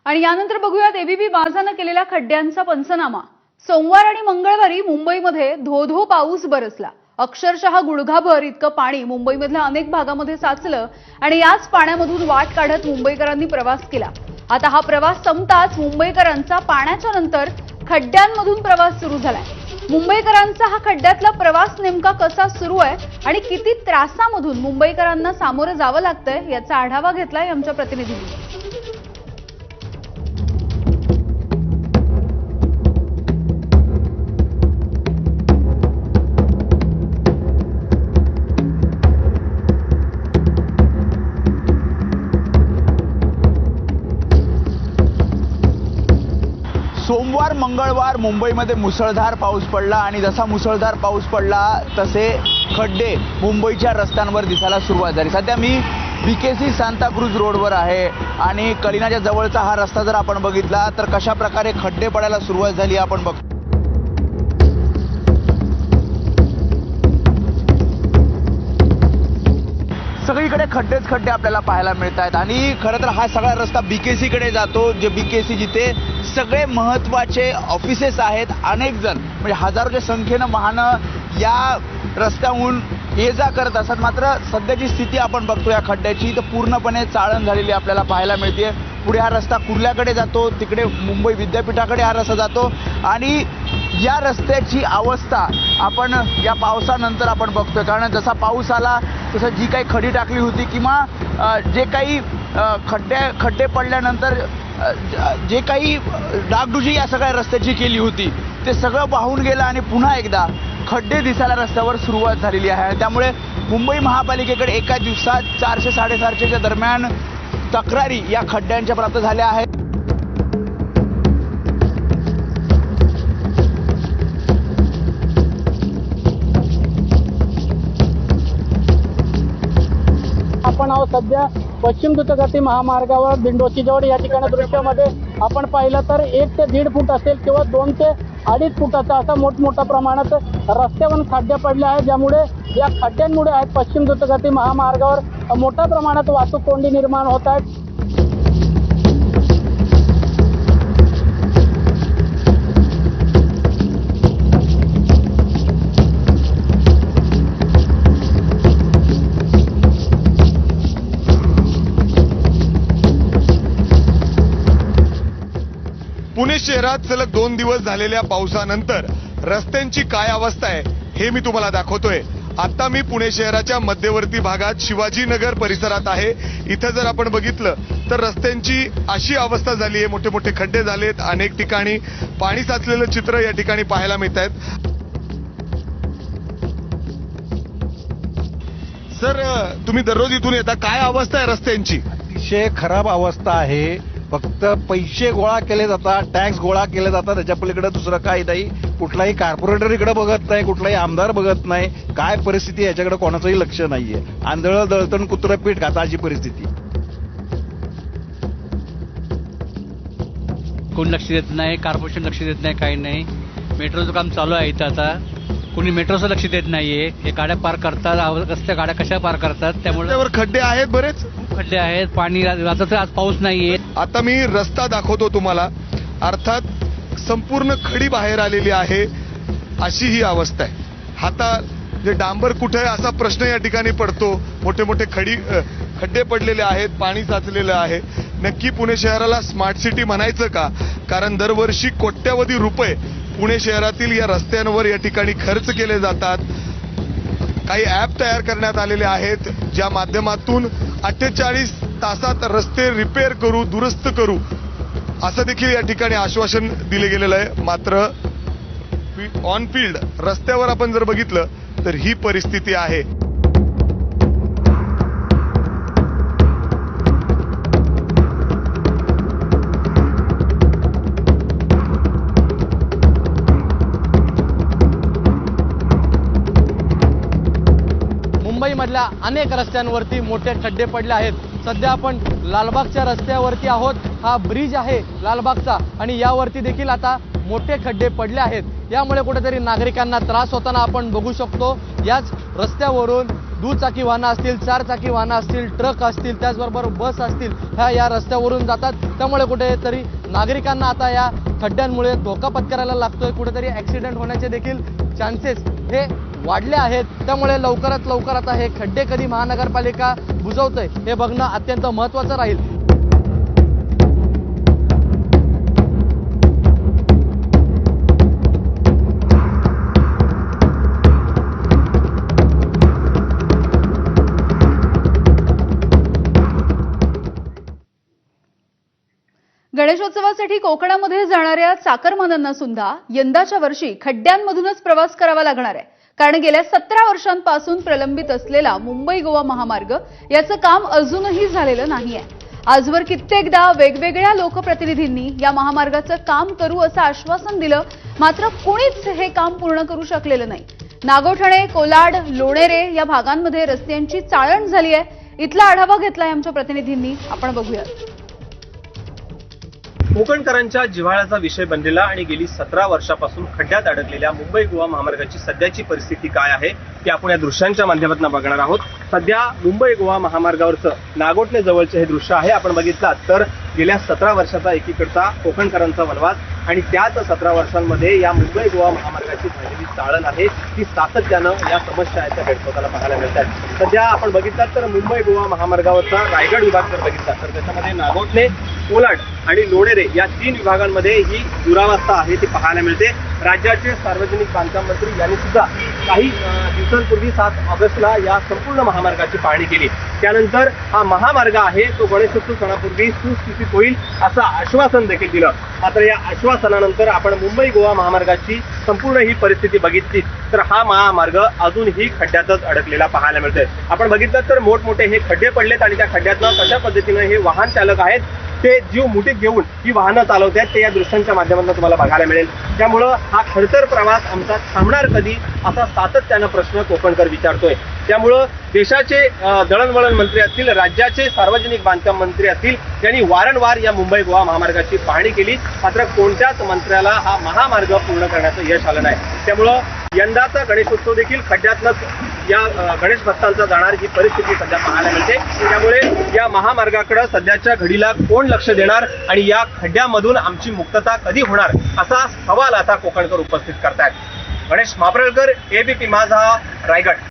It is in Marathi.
आणि यानंतर बघूयात एबीपी माझानं केलेल्या खड्ड्यांचा पंचनामा। सोमवार आणि मंगळवारी मुंबईमध्ये धो-धो पाऊस बरसला। अक्षरशः गुडघाभर इतकं पाणी मुंबईमधल्या अनेक भागामध्ये साचलं आणि याच पाण्यामधून वाट काढत मुंबईकरांनी प्रवास केला। आता हा प्रवास संपताच मुंबईकरांचा पाण्याच्या नंतर खड्ड्यांमधून प्रवास सुरू झालाय। मुंबईकरांचा हा खड्ड्यातला प्रवास नेमका कसा सुरू आहे आणि किती त्रासामधून मुंबईकरांना सामोरं जावं लागतंय याचा आढावा घेतलाय आमच्या प्रतिनिधींनी। सोमवार मंगळवार मुंबईमध्ये मुसळधार पाऊस पडला आणि जसा मुसळधार पाऊस पडला तसे खड्डे मुंबईच्या रस्त्यांवर दिसायला सुरुवात झाली। सध्या मी बीकेसी सांताक्रूज रोडवर आहे आणि कलिनाच्या जवळचा हा रस्ता जर आपण बघितला तर कशा प्रकारे खड्डे पडायला सुरुवात झाली आपण बघतो। सगळीकडे खड्डेच खड्डे आपल्याला पाहायला मिळत आहेत आणि खरं तर हा सगळा रस्ता बीकेसी कडे जातो, जे बीकेसी जिथे सगळे महत्त्वाचे ऑफिसेस आहेत। अनेक जण म्हणजे हजारोच्या संख्येनं वाहनं या रस्त्याहून ये जा करत असतात। मात्र सध्याची स्थिती आपण बघतो या खड्ड्याची तर पूर्णपणे चाळण झालेली आपल्याला पाहायला मिळते। पुढे हा रस्ता कुर्ल्याकडे जातो, तिकडे मुंबई विद्यापीठाकडे हा रस्ता जातो आणि या रस्त्याची अवस्था आपण या पावसानंतर आपण बघतोय। कारण जसा पाऊस आला तसं जी काही खडी टाकली होती किंवा जे काही खड्डे पडल्यानंतर जे काही डागडुजी या सगळ्या रस्त्याची केली होती ते सगळं वाहून गेलं आणि पुन्हा एकदा खड्डे दिसायला रस्त्यावर सुरुवात झालेली आहे। त्यामुळे मुंबई महापालिकेकडे एका दिवसात 400-450च्या दरम्यान तक्रारी या खड्ड्यांच्या प्राप्त झाल्या आहेत। आपण आहोत सध्या पश्चिम द्रुतगती महामार्गावर दिंडोशी जवळ। या ठिकाणी दृश्यामध्ये आपण पाहिलं तर 1 ते 1.5 फूट असेल किंवा 2 ते 2.5 फुटाचा असा मोठमोठ्या प्रमाणात रस्त्यावर खड्डे पडले आहेत, ज्यामुळे या खड्ड्यांमुळे आहेत पश्चिम द्रुतगती महामार्गावर मोठ्या प्रमाणात वाहतूक कोंडी निर्माण होत आहेत। पुणे शहरात सलग 2 दिवस झालेल्या पावसानंतर रस्त्यांची काय अवस्था आहे हे मी तुम्हाला दाखवतोय। आता मी पुणे शहराच्या मध्यवर्ती भागात शिवाजीनगर परिसरात आहे। इथं जर आपण बघितलं तर रस्त्यांची अशी अवस्था झाली आहे, मोठे मोठे खड्डे झालेत, अनेक ठिकाणी पाणी साचलेलं चित्र या ठिकाणी पाहायला मिळत आहेत। सर, तुम्ही दररोज इथून येता, काय अवस्था आहे रस्त्यांची? अतिशय खराब अवस्था आहे। फक्त पैसे गोळा केले जातात, टॅक्स गोळा केले जातात, त्याच्या पलीकडे दुसरं काही नाही। कुठलाही कॉर्पोरेटर इकडे बघत नाही, कुठलाही आमदार बघत नाही। काय परिस्थिती याच्याकडे कोणाचंही लक्ष नाहीये। आंधळ दळतण कुत्रं पीठ खाता अशी परिस्थिती। कोण लक्ष देत नाही, कॉर्पोरेशन लक्ष देत नाही, काही नाही। मेट्रोचं काम चालू आहे इथं, आता कोणी मेट्रोचं लक्ष देत नाहीये। हे गाड्या पार करतात, रस्त्या गाड्या कशा पार करतात, त्यामुळे रस्त्यावर खड्डे आहेत, बरेच खड्डे आहेत, पाणी आता तर आज पाऊस नाहीये। आता मी रस्ता दाखवतो तुम्हाला, अर्थात संपूर्ण खडी बाहेर आलेली आहे, अशी ही अवस्था आहे। आता जे डांबर कुठे आहे असा प्रश्न या ठिकाणी पडतो। मोठे मोठे खड्डे पडलेले आहेत, पाणी साचलेलं आहे। नक्की पुणे शहराला स्मार्ट सिटी म्हणायचं का? कारण दरवर्षी कोट्यवधी रुपये पुणे शहरातील या रस्त्यांवर या ठिकाणी खर्च केले जातात। काही ऍप तयार करण्यात आलेले आहेत, ज्या माध्यमातून 48 तासात रस्ते रिपेअर करू, दुरुस्त करू, असं देखील या ठिकाणी आश्वासन दिले गेलेलं आहे। मात्र ऑन फील्ड रस्त्यावर आपण जर बघितलं तर ही परिस्थिती आहे। मुंबईमधल्या अनेक रस्त्यांवरती मोठे खड्डे पडले आहेत। सध्या आपण लालबागच्या रस्त्यावरती आहोत। हा ब्रिज आहे लालबागचा आणि यावरती देखील आता मोठे खड्डे पडले आहेत। यामुळे कुठेतरी नागरिकांना त्रास होताना आपण बघू शकतो। याच रस्त्यावरून दुचाकी वाहनं असतील, 4 चाकी वाहनं असतील, ट्रक असतील, त्याचबरोबर बस असतील, ह्या या रस्त्यावरून जातात. त्यामुळे कुठेतरी नागरिकांना आता या खड्ड्यांमुळे धोका पत्करायला लागतोय. कुठेतरी ॲक्सिडेंट होण्याचे देखील चान्सेस हे वाढले आहेत. त्यामुळे लवकरात लवकर आता हे खड्डे कधी महानगरपालिका बुजवतंय हे बघणं अत्यंत महत्त्वाचं राहील. गणेशोत्सवासाठी कोकणामध्ये जाणाऱ्या चाकरमान्यांना सुद्धा यंदाच्या वर्षी खड्ड्यांमधूनच प्रवास करावा लागणार आहे. कारण गेल्या 17 वर्षांपासून प्रलंबित असलेला मुंबई गोवा महामार्ग याचं काम अजूनही झालेलं नाहीये. आजवर कित्येकदा वेगवेगळ्या लोकप्रतिनिधींनी या महामार्गाचं काम करू असं आश्वासन दिलं, मात्र कोणीच हे काम पूर्ण करू शकलेलं नाही. नागोठणे, कोलाड, लोणेरे या भागांमध्ये रस्त्यांची चाळण झाली आहे. इथला आढावा घेतलाय आमच्या प्रतिनिधींनी, आपण बघूयात. कोकणकरांच्या जिव्हाळ्याचा विषय बनलेला आणि गेली 17 वर्षापासून खड्ड्यात अडकलेल्या मुंबई गोवा महामार्गाची सध्याची परिस्थिती काय आहे ते आपण या दृश्यांच्या माध्यमातून बघणार आहोत. सध्या मुंबई गोवा महामार्गावरचं नागोठणे जवळचे हे दृश्य आहे. आपण बघितलात तर गेल्या 17 वर्षाचा एकीकडचा कोकणकरांचा वनवास आणि त्याच 17 वर्षांमध्ये या मुंबई गोवा महामार्गाची झालेली चाळण आहे ती सातत्यानं या समस्या आहेत त्या भेडसावताना पाहायला मिळतात. सध्या आपण बघितलात तर मुंबई गोवा महामार्गावरचा रायगड विभाग जर बघितला तर त्याच्यामध्ये नागोठणे, कोलाड आणि लोणेरे या 3 विभागांमध्ये ही दुरावस्था आहे ती पाहायला मिळते. राज्याचे सार्वजनिक बांधकाम मंत्री यांनी सुद्धा काही दिवसांपूर्वी 7 ऑगस्टला या संपूर्ण महामार्गाची पाहणी केली. त्यानंतर हा महामार्ग आहे तो गणेशोत्सव सणापूर्वी सुस्थितीत होईल असं आश्वासन देखील दिलं. मात्र या आश्वासनानंतर आपण मुंबई गोवा महामार्गाची संपूर्ण ही परिस्थिती बघितली तर हा महामार्ग अजूनही खड्ड्यातच अडकलेला पाहायला मिळतोय. आपण बघितलं तर मोठमोठे हे खड्डे पडलेत आणि त्या खड्ड्यातनं कशा पद्धतीनं हे वाहन चालक आहेत ते जीव मुठीत घेऊन ही वाहनं चालवतात ते या दृश्यांच्या माध्यमातून तुम्हाला बघायला मिळेल. त्यामुळं हा खडतर प्रवास आमचा थांबणार कधी असा सातत्यानं प्रश्न कोकणकर विचारतोय. त्यामुळं देशाचे दळणवळण मंत्री असतील, राज्याचे सार्वजनिक बांधकाम मंत्री असतील यांनी वारंवार या मुंबई गोवा महामार्गाची पाहणी केली, मात्र कोणत्याच मंत्र्याला हा महामार्ग पूर्ण करण्याचं यश आलं नाही. त्यामुळं यंदाचा गणेशोत्सव देखील खड्ड्यातनंच या गणेश भक्तांचा जाणार ही परिस्थिती सध्या पाहायला मिळते. त्यामुळे या महामार्गाकडे सध्याच्या घडीला कोण लक्ष देणार आणि या खड्ड्यामधून आमची मुक्तता कधी होणार असा सवाल आता कोकणकर उपस्थित करतायत. गणेश मापरळकर, एबीपी माझा, रायगड.